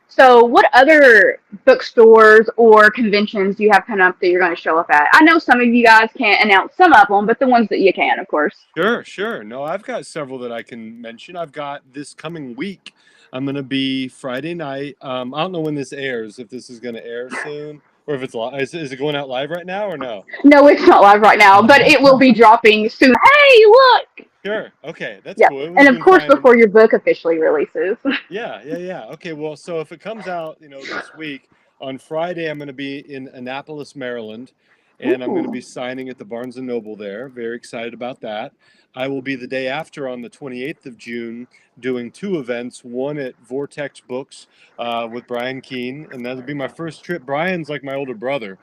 So what other bookstores or conventions do you have coming up that you're going to show up at? I know some of you guys can't announce some of them, but the ones that you can, of course. Sure. No, I've got several that I can mention. I've got this coming week. I'm going to be Friday night. I don't know when this airs, if this is going to air soon, or if it's live. Is it going out live right now or no? No, it's not live right now, but it will be dropping soon. Hey, look! Sure. Okay, that's cool. And of course, before your book officially releases. Yeah. Okay, well, so if it comes out, this week, on Friday, I'm going to be in Annapolis, Maryland, and I'm going to be signing at the Barnes & Noble there. Very excited about that. I will be the day after, on the 28th of June, doing 2 events, one at Vortex Books with Brian Keene, and that'll be my first trip. Brian's like my older brother.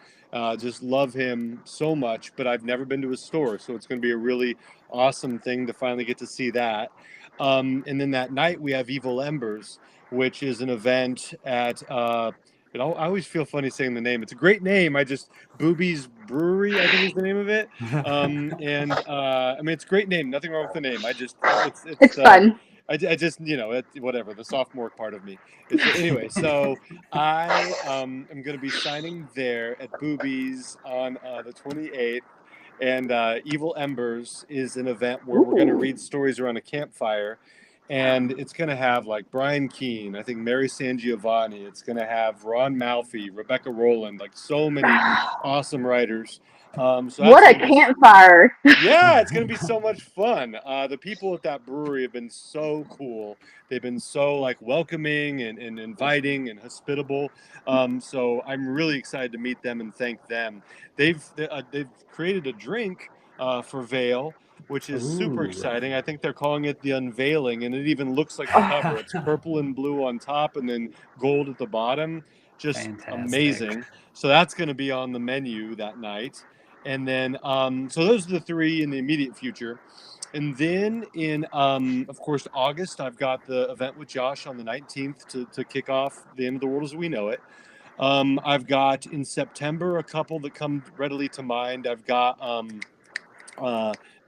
Just love him so much, but I've never been to his store, so it's going to be a really awesome thing to finally get to see that. And then that night we have Evil Embers, which is an event at I always feel funny saying the name. It's a great name. Booby's Brewery, I think is the name of it. I mean, it's a great name. Nothing wrong with the name. It's fun. I just, whatever, the sophomore part of me. Anyway, so I am going to be signing there at Booby's on the 28th. And Evil Embers is an event where we're going to read stories around a campfire. And it's going to have like Brian Keene, I think Mary Sangiovanni. It's going to have Ron Malfi, Rebecca Rowland, like so many awesome writers. What a campfire. Yeah, it's going to be so much fun. The people at that brewery have been so cool. They've been so like welcoming and inviting and hospitable. So I'm really excited to meet them and thank them. They've created a drink for Veil, which is super exciting. I think they're calling it the Unveiling, and it even looks like the cover. It's purple and blue on top and then gold at the bottom. Just amazing. So that's going to be on the menu that night. And then, so those are the 3 in the immediate future. And then in, of course, August, I've got the event with Josh on the 19th to kick off The End of the World as We Know It. I've got in September a couple that come readily to mind. I've got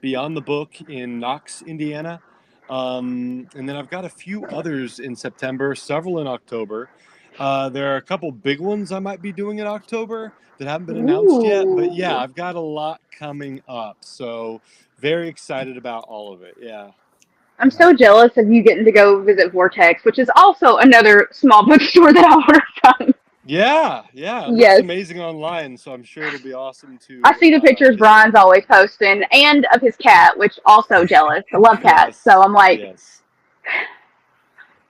Beyond the Book in Knox, Indiana. And then I've got a few others in September, several in October. There are a couple big ones I might be doing in October that haven't been announced yet. But yeah, I've got a lot coming up. So very excited about all of it. Yeah. I'm so jealous of you getting to go visit Vortex, which is also another small bookstore that I order from. Yeah, it looks Yes. amazing online, so I'm sure it'll be awesome to. I see the pictures visit. Brian's always posting, and of his cat, which also jealous. I love cats, Yes, so I'm like yes.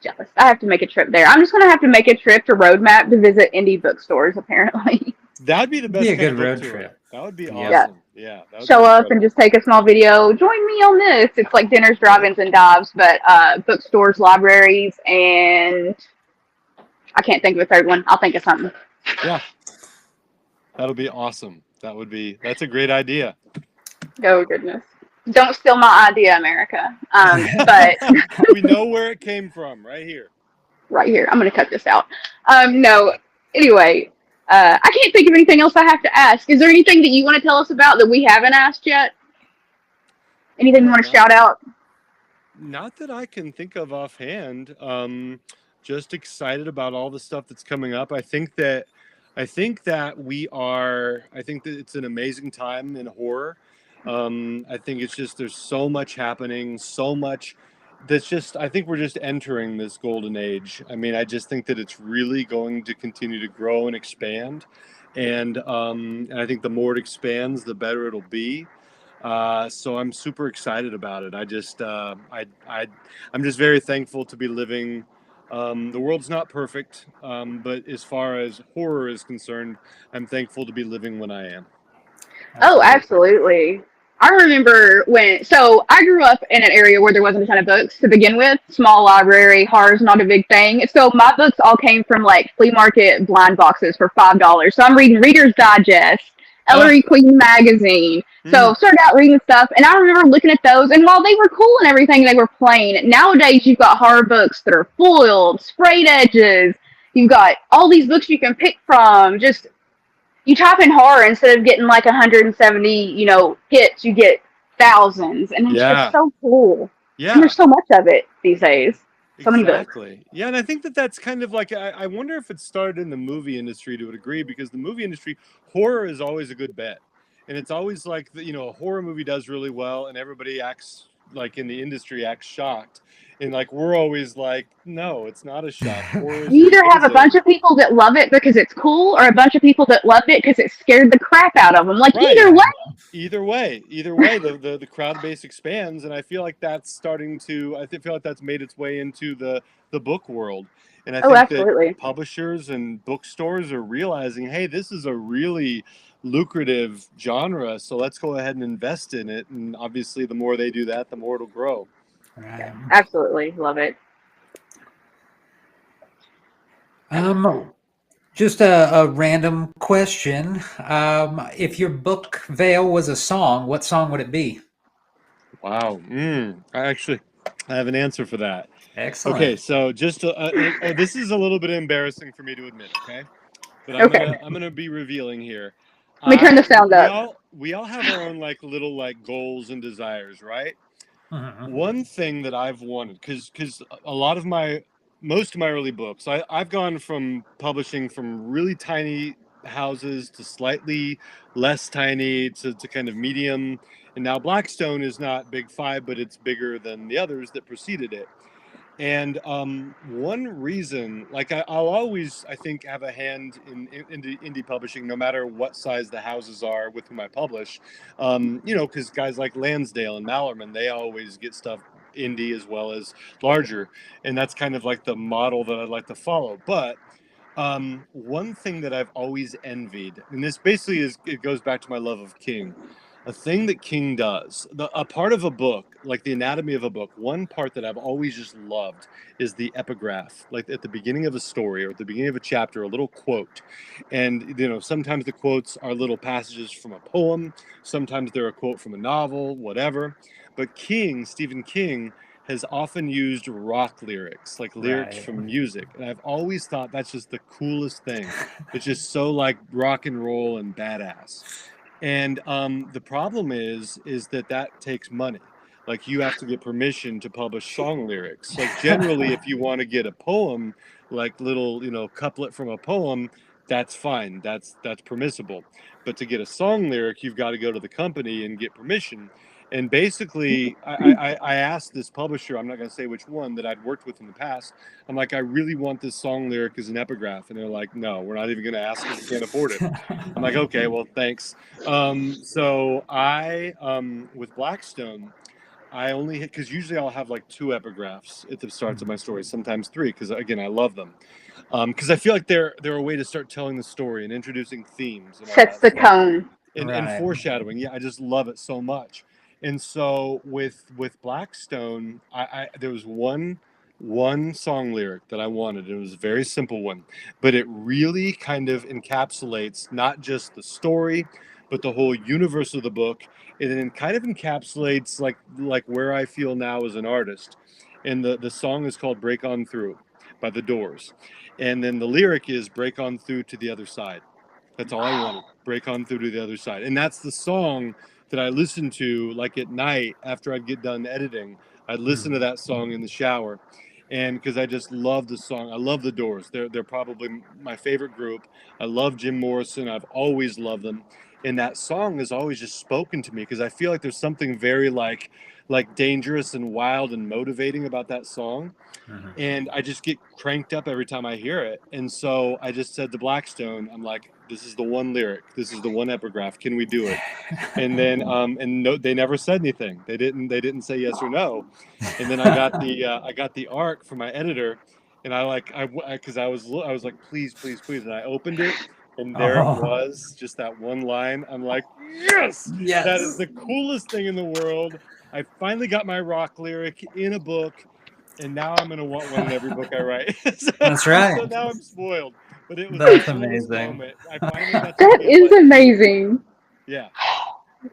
jealous. I have to make a trip there. I'm just gonna have to make a trip to Roadmap to visit indie bookstores. Apparently, That'd be the best Be a kind of good book road tour. trip. That would be Yeah. awesome. Yeah. That would show be up and incredible. just take a small video. Join me on this. It's like dinners, drive-ins, and dives, but bookstores, libraries, and I can't think of a third one. I'll think of something. Yeah. That'll be awesome. That's a great idea. Oh goodness! Don't steal my idea, America. But We know where it came from, right here. right here, I'm gonna cut this out. No. Anyway, I can't think of anything else I have to ask. Is there anything that you want to tell us about that we haven't asked yet? Anything you want to shout out? Not that I can think of offhand. Just excited about all the stuff that's coming up. I think that it's an amazing time in horror. I think it's just there's so much happening, so much that's just I think we're just entering this golden age. I mean, I just think that it's really going to continue to grow and expand. And I think the more it expands, the better it'll be. So I'm super excited about it. I'm just very thankful to be living. The world's not perfect, but as far as horror is concerned, I'm thankful to be living when I am. Oh, absolutely. I remember so I grew up in an area where there wasn't a ton of books to begin with. Small library, horror's not a big thing. So my books all came from like flea market blind boxes for $5. So I'm reading Reader's Digest, Ellery Queen magazine. So started out reading stuff, and I remember looking at those, and while they were cool and everything, they were plain. Nowadays, you've got horror books that are foiled, sprayed edges. You've got all these books you can pick from. Just you type in horror, instead of getting like 170, hits, you get thousands, and it's just so cool. Yeah. And there's so much of it these days. So many books. Exactly. Yeah, and I think that's kind of like I wonder if it started in the movie industry to a degree, because the movie industry, horror is always a good bet. And it's always like, a horror movie does really well and everybody acts like in the industry acts shocked. And like, we're always like, no, it's not a shock. You either have a bunch of people that love it because it's cool, or a bunch of people that loved it because it scared the crap out of them. Like, right. Either way, the crowd base expands. And I feel like that's that's made its way into the book world. And I think absolutely. that publishers and bookstores are realizing, hey, this is a really lucrative genre, so let's go ahead and invest in it. And obviously the more they do that, the more it'll grow. Right. Absolutely love it. Just a random question. If your book Veil was a song, what song would it be? Wow. I have an answer for that. Excellent. Okay, so just this is a little bit embarrassing for me to admit, okay? But I'm gonna be revealing here. Let me turn the sound up. We all have our own little goals and desires, right? Mm-hmm. One thing that I've wanted, because a lot of most of my early books, I've gone from publishing from really tiny houses to slightly less tiny to kind of medium, and now Blackstone is not Big Five, but it's bigger than the others that preceded it. And one reason, I'll always, I think, have a hand in indie publishing, no matter what size the houses are with whom I publish. Because guys like Lansdale and Mallerman, they always get stuff indie as well as larger. And that's kind of like the model that I'd like to follow. But one thing that I've always envied, and this basically it goes back to my love of King. A thing that King does, a part of a book, like the anatomy of a book, one part that I've always just loved is the epigraph, like at the beginning of a story or at the beginning of a chapter, a little quote. And, sometimes the quotes are little passages from a poem. Sometimes they're a quote from a novel, whatever. But Stephen King, has often used rock lyrics, like lyrics Right. from music. And I've always thought that's just the coolest thing. It's just so like rock and roll and badass. And the problem is that takes money. Like you have to get permission to publish song lyrics. Like generally, if you want to get a poem, like little, couplet from a poem, that's fine. That's permissible. But to get a song lyric, you've got to go to the company and get permission. And basically, I asked this publisher, I'm not going to say which one, that I'd worked with in the past. I'm like, I really want this song lyric as an epigraph. And they're like, no, we're not even going to ask because we can't afford it. I'm like, okay, well, thanks. So I, with Blackstone, I only hit, because usually I'll have like 2 epigraphs at the starts of my stories, sometimes 3, because again, I love them. Because I feel like they're a way to start telling the story and introducing themes and all Sets that the stuff. tone. And Right. foreshadowing. Yeah, I just love it so much. And so with Blackstone, I there was one song lyric that I wanted. It was a very simple one, but it really kind of encapsulates not just the story, but the whole universe of the book. And it kind of encapsulates like where I feel now as an artist. And the song is called "Break On Through" by The Doors. And then the lyric is "Break on through to the other side." That's all I wanted. Break on through to the other side. And that's the song that I listened to like at night after I'd get done editing. I'd listen to that song in the shower. And because I just love the song. I love The Doors. They're probably my favorite group. I love Jim Morrison. I've always loved them. And that song has always just spoken to me because I feel like there's something very like dangerous and wild and motivating about that song. And I just get cranked up every time I hear it. And so I just said to Blackstone, I'm like, this is the one lyric, this is the one epigraph. Can we do it? And then and no, they never said anything. They didn't say yes or no. And then I got the arc from my editor, and because I was like, please, please, please, and I opened it. And there it was, just that one line. I'm like, yes, Yes. that is the coolest thing in the world. I finally got my rock lyric in a book, and now I'm gonna want one in every book I write. That's right. So now I'm spoiled. But it was That's the coolest amazing. moment. I finally got to That get, is amazing. Yeah.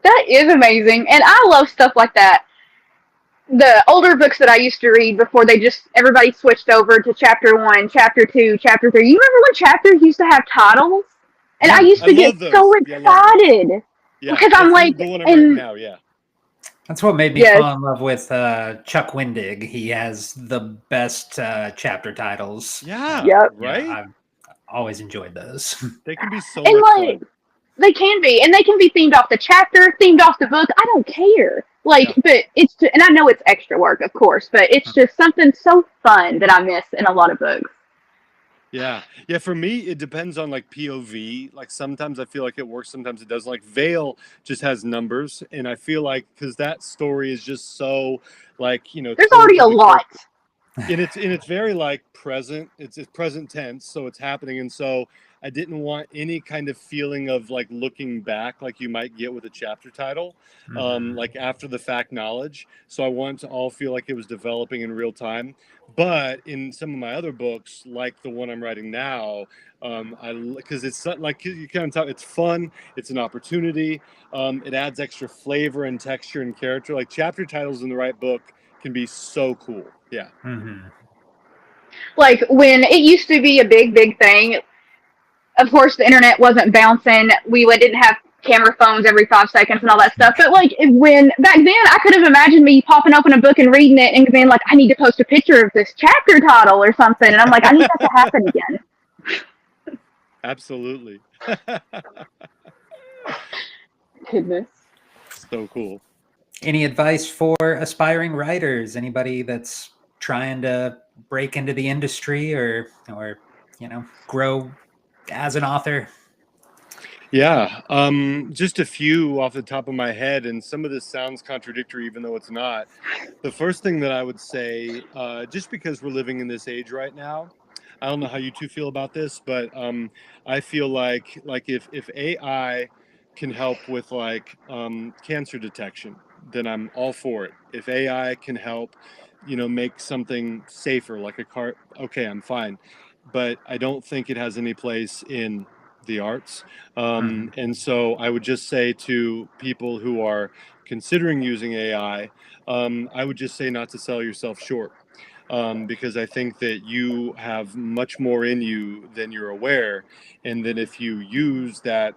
That is amazing. And I love stuff like that. The older books that I used to read before everybody switched over to chapter 1, chapter 2, chapter 3. You remember when chapters used to have titles? And I used to get so excited. Yeah, because I'm like, the one I'm writing now, yeah. That's what made me fall in love with Chuck Wendig. He has the best chapter titles. Yeah, right? Yeah, I've always enjoyed those. They can be so much fun. They can be, and they can be themed off the chapter, themed off the book. I don't care. But it's and I know it's extra work, of course, but it's just something so fun that I miss in a lot of books. Yeah. For me, it depends on like POV. Like sometimes I feel like it works, sometimes it doesn't. Like Veil just has numbers, and I feel like because that story is just so like there's already a lot. And it's very like present. It's present tense, so it's happening, and so I didn't want any kind of feeling of like looking back like you might get with a chapter title, like after the fact knowledge. So I wanted to all feel like it was developing in real time. But in some of my other books, like the one I'm writing now, because it's like you kind of talk, it's fun, it's an opportunity, it adds extra flavor and texture and character. Like chapter titles in the right book can be so cool. Yeah. Like when it used to be a big thing. Of course, the internet wasn't bouncing. We didn't have camera phones every 5 seconds and all that stuff. But like when back then, I could have imagined me popping open a book and reading it and being like, I need to post a picture of this chapter title or something. And I'm like, I need that to happen again. Absolutely. Goodness. So cool. Any advice for aspiring writers? Anybody that's trying to break into the industry or grow as an author? Yeah, just a few off the top of my head, and some of this sounds contradictory even though it's not. The first thing that I would say, just because we're living in this age right now, I don't know how you two feel about this, but I feel like if AI can help with like cancer detection, then I'm all for it. If AI can help, make something safer like a car, okay, I'm fine. But I don't think it has any place in the arts. And so I would just say to people who are considering using AI, I would just say not to sell yourself short. Because I think that you have much more in you than you're aware, and then if you use that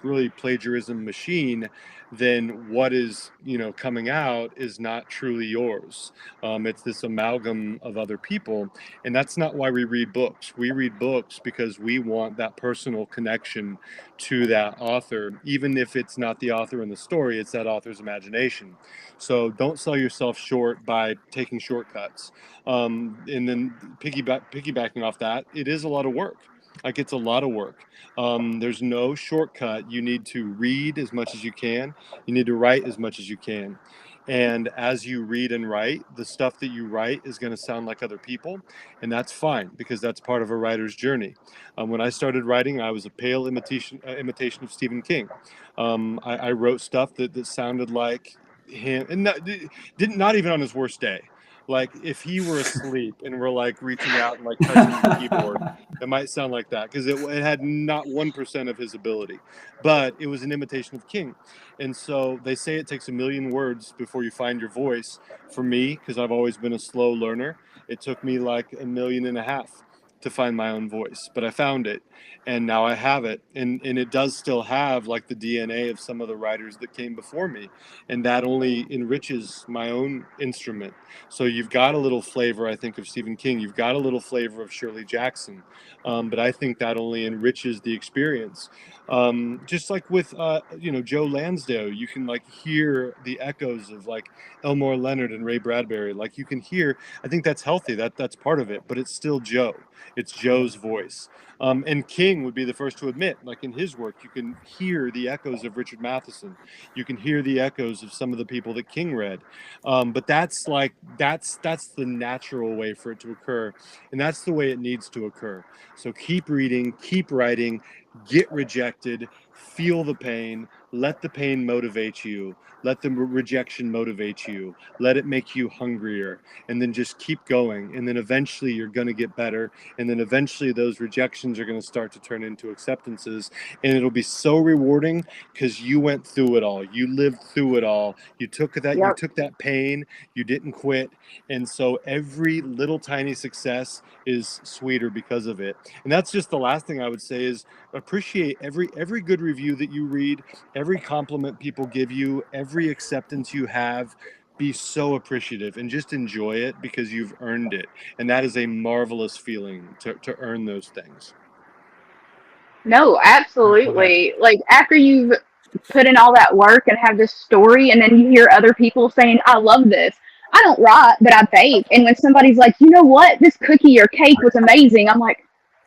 really plagiarism machine, then what is coming out is not truly yours. It's this amalgam of other people, and that's not why we read books. We read books because we want that personal connection to that author, even if it's not the author in the story, it's that author's imagination. So don't sell yourself short by taking shortcuts. And then piggybacking off that, it is a lot of work. Like, it's a lot of work. There's no shortcut. You need to read as much as you can. You need to write as much as you can. And as you read and write, the stuff that you write is going to sound like other people. And that's fine, because that's part of a writer's journey. When I started writing, I was a pale imitation of Stephen King. I wrote stuff that sounded like him, and not even on his worst day. Like, if he were asleep and we're like reaching out and like touching the keyboard, it might sound like that, because it had not 1% of his ability, but it was an imitation of King. And so they say it takes 1,000,000 words before you find your voice. For me, because I've always been a slow learner, it took me like 1.5 million to find my own voice, but I found it, and now I have it, and it does still have like the DNA of some of the writers that came before me, and that only enriches my own instrument. So you've got a little flavor, I think, of Stephen King. You've got a little flavor of Shirley Jackson, but I think that only enriches the experience. Just like with Joe Lansdale, you can like hear the echoes of like Elmore Leonard and Ray Bradbury. Like, you can hear. I think that's healthy. That's part of it, but it's still Joe. It's Joe's voice. And King would be the first to admit, like, in his work, you can hear the echoes of Richard Matheson. You can hear the echoes of some of the people that King read. But that's the natural way for it to occur. And that's the way it needs to occur. So keep reading, keep writing, get rejected, feel the pain, let the pain motivate you. Let the rejection motivate you. Let it make you hungrier, and then just keep going. And then eventually you're going to get better. And then eventually those rejections are going to start to turn into acceptances. And it'll be so rewarding, because you went through it all. You lived through it all. You took that. Yep. You took that pain. You didn't quit. And so every little tiny success is sweeter because of it. And that's just the last thing I would say is appreciate every good review that you read, every compliment people give you, every acceptance you have. Be so appreciative and just enjoy it, because you've earned it. And that is a marvelous feeling to earn those things. No, absolutely. Like, after you've put in all that work and have this story, and then you hear other people saying, I love this. I don't write, but I bake. And when somebody's like, you know what, this cookie or cake was amazing, I'm like,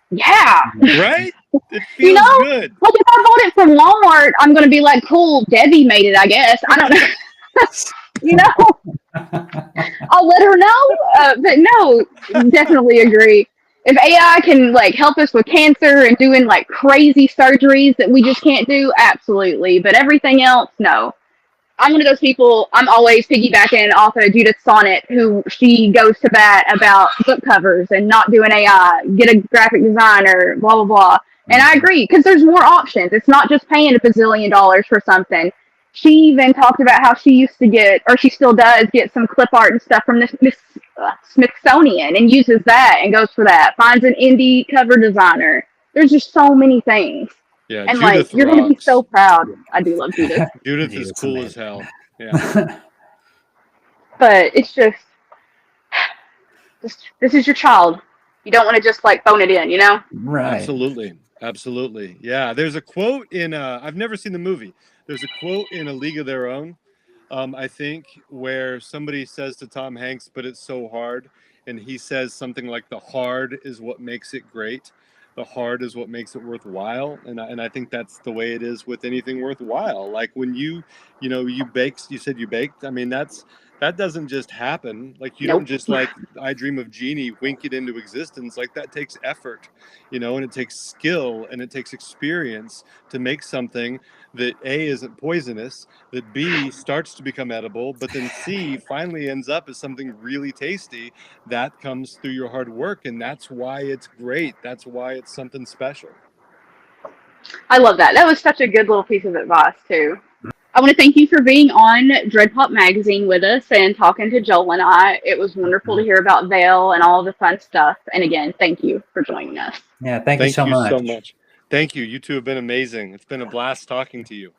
yeah. Right? It You feels know, good. like, if I bought it from Walmart, I'm going to be like, cool, Debbie made it, I guess. I don't know. You know, I'll let her know. But no, definitely agree. If AI can like help us with cancer and doing like crazy surgeries that we just can't do, absolutely. But everything else, no. I'm one of those people. I'm always piggybacking off of Judith Sonnet, who she goes to bat about book covers and not doing AI. Get a graphic designer, blah blah blah. And I agree, because there's more options. It's not just paying a bazillion dollars for something. She even talked about how she used to get, or she still does, get some clip art and stuff from the Smithsonian, and uses that and goes for that. Finds an indie cover designer. There's just so many things. Yeah, And Judith like, you're going to be rocks. so proud. I do love Judith. Judith is Judith's cool amazing. as hell. Yeah. But it's just, this is your child. You don't want to just like phone it in, you know? Right. Absolutely. Yeah, there's a quote in I've never seen the movie. There's a quote in A League of Their Own, I think, where somebody says to Tom Hanks, but it's so hard, and he says something like, the hard is what makes it great. The hard is what makes it worthwhile. And I think that's the way it is with anything worthwhile. Like, when you baked, you said you baked. I mean, that doesn't just happen. Like, you Nope. don't just like I Dream of Jeannie wink it into existence. Like, that takes effort, and it takes skill, and it takes experience to make something that A, isn't poisonous, that B, starts to become edible, but then C, finally ends up as something really tasty. That comes through your hard work, and that's why it's great. That's why it's something special. I love that. That was such a good little piece of advice too. I want to thank you for being on Dread Pop Magazine with us and talking to Joel and I. It was wonderful to hear about Vale and all the fun stuff. And again, thank you for joining us. Yeah, thank you so so much. much. Thank you. You two have been amazing. It's been a blast talking to you.